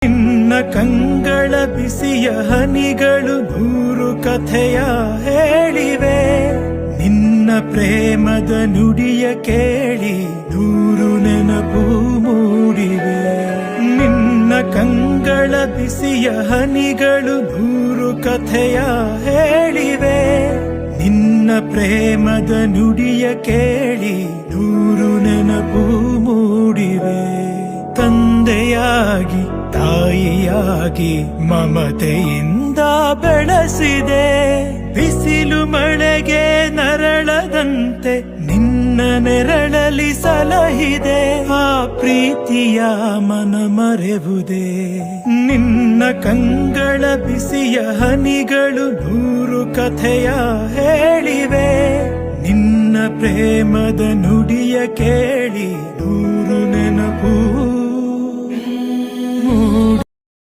ನಿನ್ನ ಕಂಗಳ ಬಿಸಿಯ ಹನಿಗಳು ನೂರು ಕಥೆಯ ಹೇಳಿವೆ. ನಿನ್ನ ಪ್ರೇಮದ ನುಡಿಯ ಕೇಳಿ ನೂರು ನೆನಪು ಮೂಡಿವೆ. ನಿನ್ನ ಕಂಗಳ ಬಿಸಿಯ ಹನಿಗಳು ನೂರು ಕಥೆಯ ಹೇಳಿವೆ. ನಿನ್ನ ಪ್ರೇಮದ ನುಡಿಯ ಕೇಳಿ ನೂರು ನೆನಪು ಮೂಡಿವೆ. ತಂದೆಯಾಗಿ ತಾಯಿಯಾಗಿ ಮಮತೆಯಿಂದ ಬೆಳೆಸಿದೆ. ಬಿಸಿಲು ಮಳೆಗೆ ನರಳದಂತೆ ನಿನ್ನ ನೆರಳಲಿ ಸಲಹಿದೆ. ಆ ಪ್ರೀತಿಯ ಮನ ಮರೆವುದೇ. ನಿನ್ನ ಕಂಗಳ ಬಿಸಿಯ ಹನಿಗಳು ನೂರು ಕಥೆಯ ಹೇಳಿವೆ. ನಿನ್ನ ಪ್ರೇಮದ ನುಡಿಯ ಕೇಳಿ ನೂರು ನೆನಪು